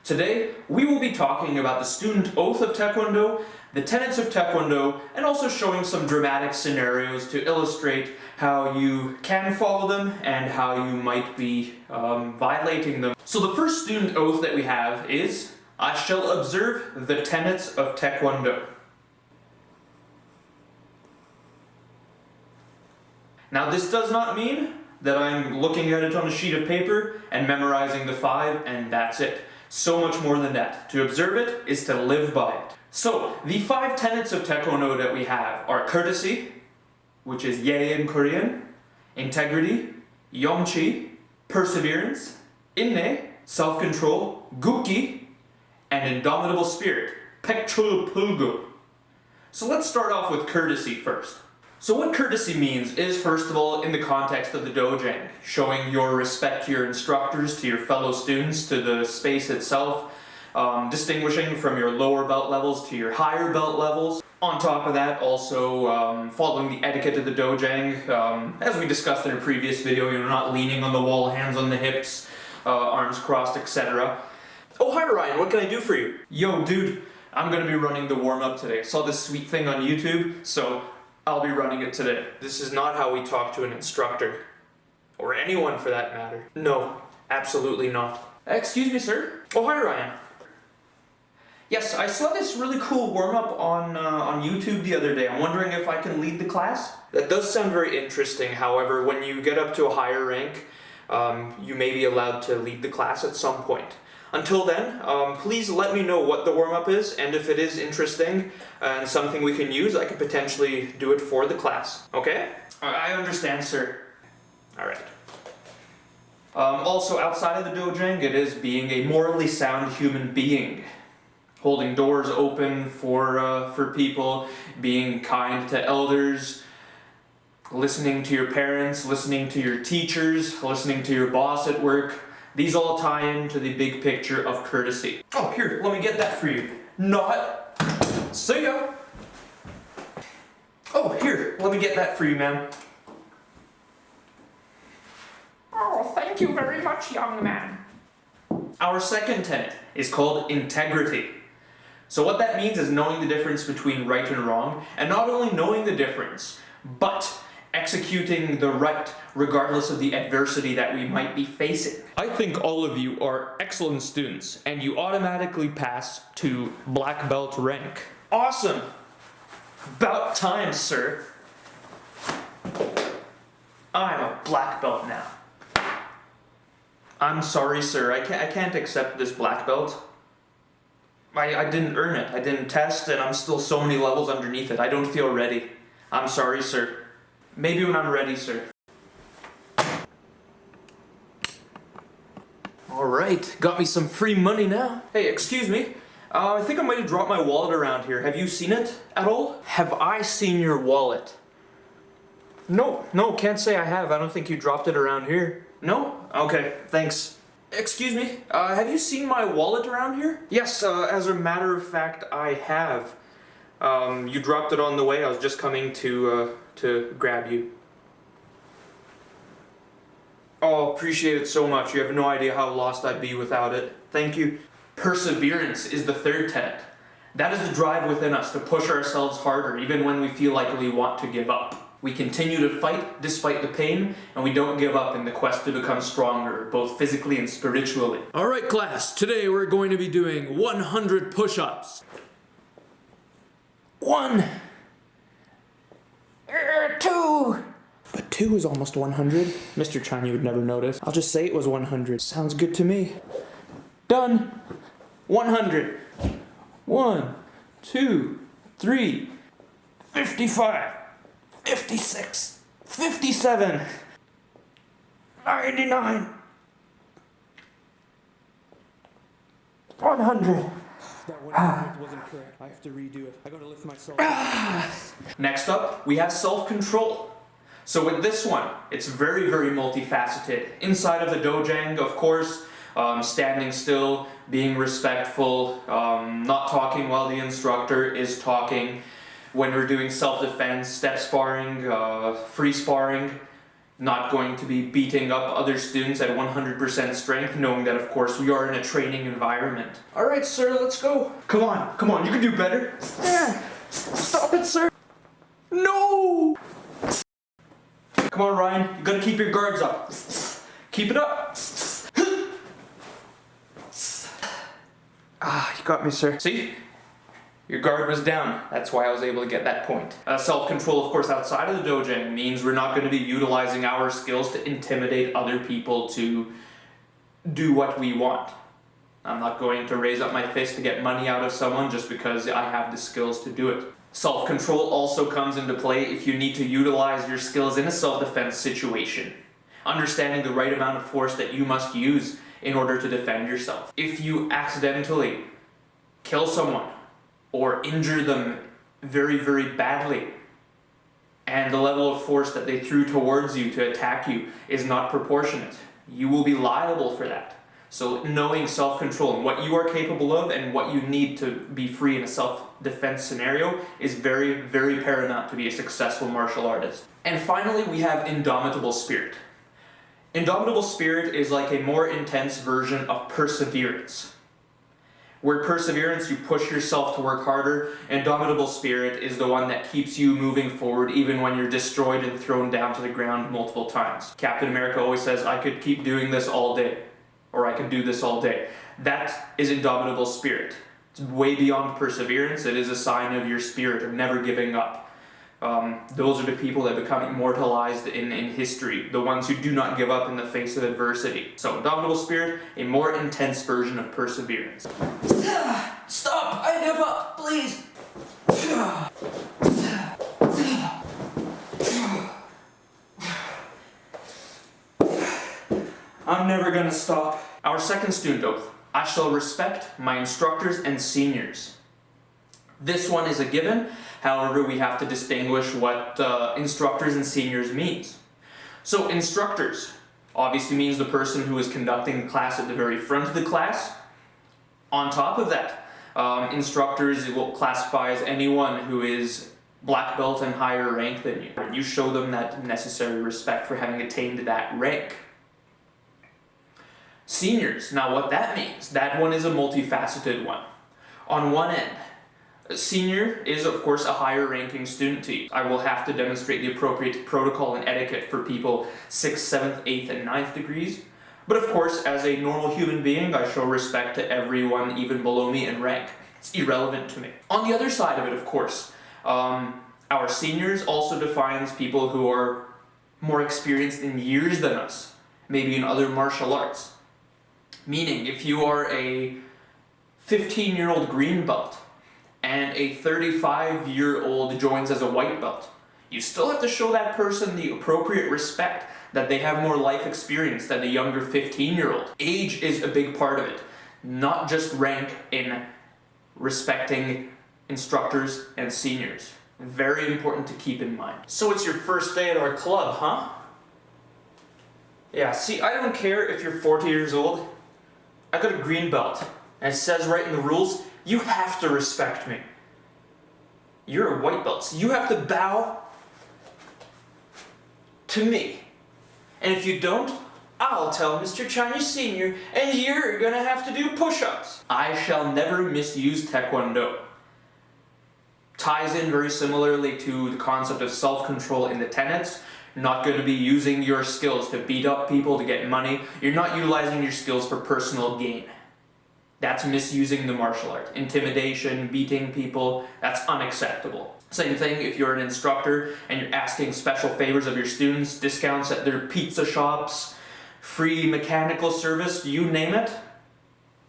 Today, we will be talking about the student oath of Taekwondo, the tenets of Taekwondo, and also showing some dramatic scenarios to illustrate how you can follow them and how you might be violating them. So the first student oath that we have is, I shall observe the tenets of Taekwondo. Now this does not mean that I'm looking at it on a sheet of paper and memorizing the 5 and that's it. So much more than that. To observe it is to live by it. So, the 5 tenets of Taekwondo that we have are courtesy, which is ye in Korean, integrity, yomchi, perseverance, inne, self-control, gukki, and indomitable spirit, pekchul pulgu. So let's start off with courtesy first. So what courtesy means is, first of all, in the context of the Dojang, showing your respect to your instructors, to your fellow students, to the space itself, distinguishing from your lower belt levels to your higher belt levels. On top of that, also following the etiquette of the Dojang, as we discussed in a previous video, you're not leaning on the wall, hands on the hips, arms crossed, etc. Oh, hi Ryan, what can I do for you? Yo, dude, I'm gonna be running the warm-up today. I saw this sweet thing on YouTube, so I'll be running it today. This is not how we talk to an instructor. Or anyone for that matter. No, absolutely not. Excuse me, sir. Oh, hi, Ryan. Yes, I saw this really cool warm-up on YouTube the other day. I'm wondering if I can lead the class? That does sound very interesting. However, when you get up to a higher rank, you may be allowed to lead the class at some point. Until then, please let me know what the warm-up is, and if it is interesting and something we can use, I could potentially do it for the class. Okay? I understand, sir. Alright. Also, outside of the Dojang, it is being a morally sound human being. Holding doors open for people, being kind to elders, listening to your parents, listening to your teachers, listening to your boss at work. These all tie into the big picture of courtesy. Oh, here, let me get that for you. Not. See ya. Oh, here, let me get that for you, ma'am. Oh, thank you very much, young man. Our second tenet is called integrity. So what that means is knowing the difference between right and wrong, and not only knowing the difference, but executing the right regardless of the adversity that we might be facing. I think all of you are excellent students, and you automatically pass to black belt rank. Awesome! About time, sir. I'm a black belt now. I'm sorry, sir. I can't accept this black belt. I didn't earn it. I didn't test, and I'm still so many levels underneath it. I don't feel ready. I'm sorry, sir. Maybe when I'm ready, sir. Alright, got me some free money now. Hey, excuse me. I think I might have dropped my wallet around here. Have you seen it at all? Have I seen your wallet? No, can't say I have. I don't think you dropped it around here. No? Okay, thanks. Excuse me, have you seen my wallet around here? Yes, as a matter of fact, I have. You dropped it on the way. I was just coming to grab you. Oh, appreciate it so much. You have no idea how lost I'd be without it. Thank you. Perseverance is the third tenet. That is the drive within us to push ourselves harder, even when we feel like we want to give up. We continue to fight despite the pain, and we don't give up in the quest to become stronger, both physically and spiritually. Alright class, today we're going to be doing 100 push-ups. 1. 2. But 2 is almost 100. Mr. Chan, you would never notice. I'll just say it was 100. Sounds good to me. Done. 100. 1, 2, 3, 55, 56, 57, 99, 100. That 100 wasn't correct. I have to redo it. I gotta lift myself. Next up, we have self-control. So with this one, it's very, very multifaceted. Inside of the Dojang, of course, standing still, being respectful, not talking while the instructor is talking. When we're doing self-defense, step sparring, free sparring, Not going to be beating up other students at 100% strength, knowing that, of course, we are in a training environment. Alright, sir, let's go. Come on, you can do better. Yeah. Stop it, sir. No! Come on, Ryan, you gotta keep your guards up. Keep it up. Ah, you got me, sir. See? Your guard was down. That's why I was able to get that point. Self-control, of course, outside of the dojang means we're not going to be utilizing our skills to intimidate other people to do what we want. I'm not going to raise up my fist to get money out of someone just because I have the skills to do it. Self-control also comes into play if you need to utilize your skills in a self-defense situation. Understanding the right amount of force that you must use in order to defend yourself. If you accidentally kill someone, or injure them very, very badly, and the level of force that they threw towards you to attack you is not proportionate, you will be liable for that. So knowing self-control and what you are capable of and what you need to be free in a self-defense scenario is very, very paramount to be a successful martial artist. And finally, we have indomitable spirit. Indomitable spirit is like a more intense version of perseverance. Where perseverance, you push yourself to work harder, indomitable spirit is the one that keeps you moving forward even when you're destroyed and thrown down to the ground multiple times. Captain America always says, I could keep doing this all day, or I could do this all day. That is indomitable spirit. It's way beyond perseverance. It is a sign of your spirit of never giving up. Those are the people that become immortalized in history, the ones who do not give up in the face of adversity. So, indomitable spirit, a more intense version of perseverance. Stop! I give up, please! I'm never gonna stop. Our second student oath. I shall respect my instructors and seniors. This one is a given. However, we have to distinguish what instructors and seniors means. So instructors obviously means the person who is conducting the class at the very front of the class. On top of that, instructors will classify as anyone who is black belt and higher rank than you. You show them that necessary respect for having attained that rank. Seniors, now what that means, that one is a multifaceted one. On one end, a senior is, of course, a higher ranking student to you. I will have to demonstrate the appropriate protocol and etiquette for people 6th, 7th, 8th, and 9th degrees. But of course, as a normal human being, I show respect to everyone even below me in rank. It's irrelevant to me. On the other side of it, of course, our seniors also defines people who are more experienced in years than us, maybe in other martial arts. Meaning, if you are a 15-year-old green belt, and a 35-year-old joins as a white belt, you still have to show that person the appropriate respect that they have more life experience than a younger 15-year-old. Age is a big part of it, not just rank in respecting instructors and seniors. Very important to keep in mind. So it's your first day at our club, huh? Yeah, see, I don't care if you're 40 years old. I got a green belt, and it says right in the rules, you have to respect me. You're a white belt, so you have to bow to me. And if you don't, I'll tell Mr. Chinese Senior, and you're gonna have to do push-ups. I shall never misuse Taekwondo. Ties in very similarly to the concept of self-control in the Tenets. You're not going to be using your skills to beat up people, to get money. You're not utilizing your skills for personal gain. That's misusing the martial art. Intimidation, beating people, that's unacceptable. Same thing if you're an instructor and you're asking special favors of your students, discounts at their pizza shops, free mechanical service, you name it,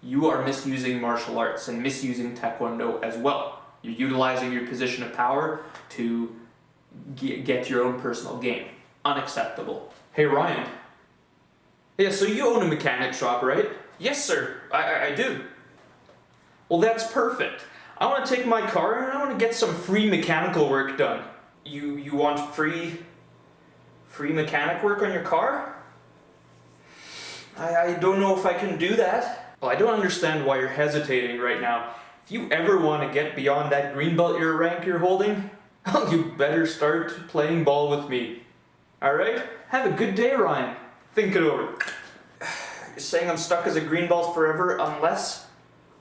you are misusing martial arts and misusing Taekwondo as well. You're utilizing your position of power to get your own personal gain. Unacceptable. Hey Ryan. Yeah, so you own a mechanic shop, right? Yes, sir. I do. Well, that's perfect. I want to take my car and I want to get some free mechanical work done. You want free mechanic work on your car? I don't know if I can do that. Well, I don't understand why you're hesitating right now. If you ever want to get beyond that green belt rank you're holding, you better start playing ball with me. Alright? Have a good day, Ryan. Think it over. You're saying I'm stuck as a greenbelt forever unless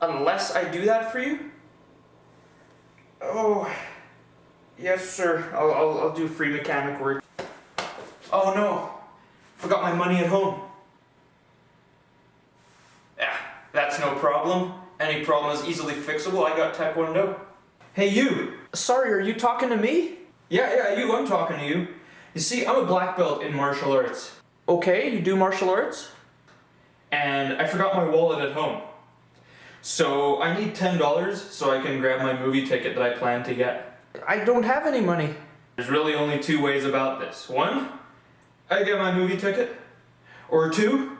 I do that for you? Oh, yes, sir. I'll do free mechanic work. Oh no, forgot my money at home. Yeah, that's no problem. Any problem is easily fixable. I got Taekwon-Do. Hey, you. Sorry, are you talking to me? Yeah, you. I'm talking to you. You see, I'm a black belt in martial arts. Okay, you do martial arts? And I forgot my wallet at home. So I need $10 so I can grab my movie ticket that I plan to get. I don't have any money. There's really only two ways about this. One, I get my movie ticket. Or two,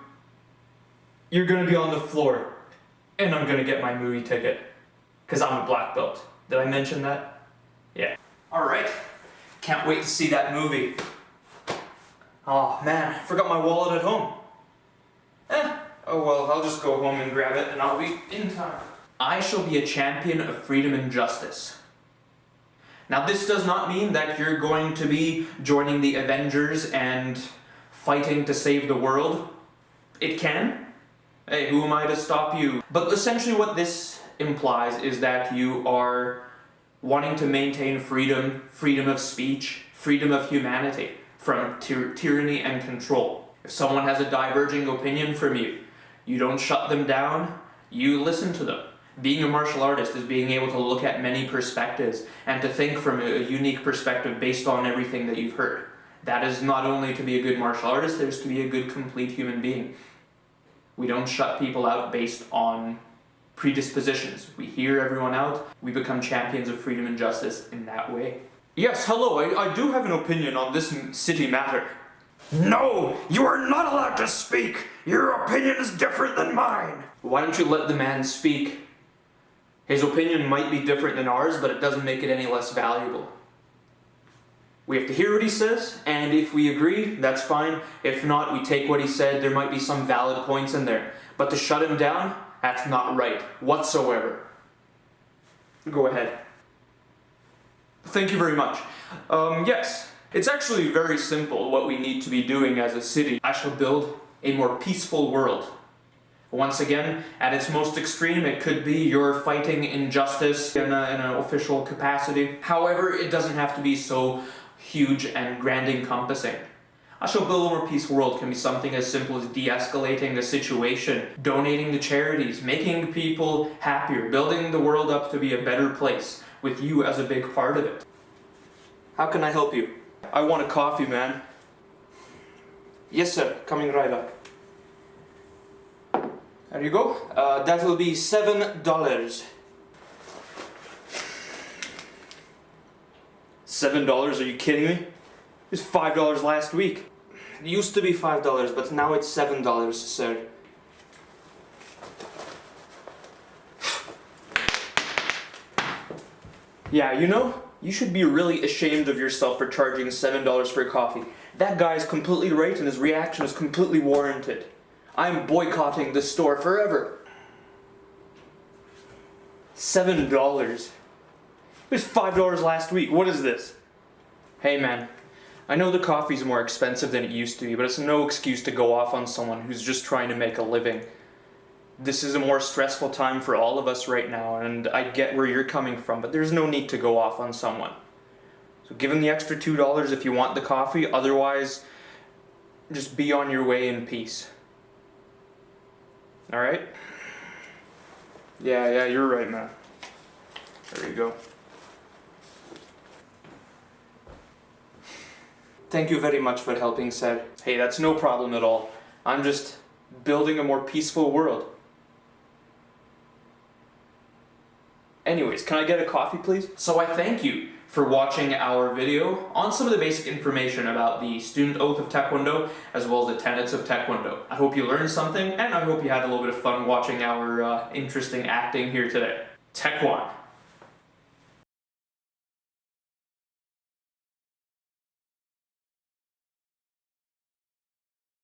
you're gonna be on the floor and I'm gonna get my movie ticket. Cause I'm a black belt. Did I mention that? Yeah. Alright. Can't wait to see that movie. Oh man, I forgot my wallet at home. Oh well, I'll just go home and grab it and I'll be in time. I shall be a champion of freedom and justice. Now this does not mean that you're going to be joining the Avengers and fighting to save the world. It can. Hey, who am I to stop you? But essentially what this implies is that you are wanting to maintain freedom, freedom of speech, freedom of humanity from tyranny and control. If someone has a diverging opinion from you, you don't shut them down, you listen to them. Being a martial artist is being able to look at many perspectives and to think from a unique perspective based on everything that you've heard. That is not only to be a good martial artist, it is to be a good, complete human being. We don't shut people out based on predispositions. We hear everyone out, we become champions of freedom and justice in that way. Yes, hello, I do have an opinion on this city matter. No, you are not allowed to speak. Your opinion is different than mine. Why don't you let the man speak? His opinion might be different than ours, but it doesn't make it any less valuable. We have to hear what he says, and if we agree, that's fine. If not, we take what he said. There might be some valid points in there. But to shut him down, that's not right whatsoever. Go ahead. Thank you very much. Yes. It's actually very simple what we need to be doing as a city. I shall build a more peaceful world. Once again, at its most extreme, it could be you're fighting injustice in an official capacity. However, it doesn't have to be so huge and grand encompassing. I shall build a more peaceful world can be something as simple as de-escalating a situation, donating to charities, making people happier, building the world up to be a better place, with you as a big part of it. How can I help you? I want a coffee, man. Yes, sir. Coming right up. There you go. That will be $7. $7? Are you kidding me? It was $5 last week. It used to be $5, but now it's $7, sir. Yeah, you know, you should be really ashamed of yourself for charging $7 for a coffee. That guy is completely right and his reaction is completely warranted. I'm boycotting this store forever. $7. It was $5 last week. What is this? Hey man, I know the coffee's more expensive than it used to be, but it's no excuse to go off on someone who's just trying to make a living. This is a more stressful time for all of us right now, and I get where you're coming from, but there's no need to go off on someone. So give him the extra $2 if you want the coffee, otherwise, just be on your way in peace. Alright? Yeah, you're right, man. There you go. Thank you very much for helping, sir. Hey, that's no problem at all. I'm just building a more peaceful world. Anyways, can I get a coffee, please? So I thank you for watching our video on some of the basic information about the student oath of Taekwondo, as well as the tenets of Taekwondo. I hope you learned something, and I hope you had a little bit of fun watching our interesting acting here today. Taekwon.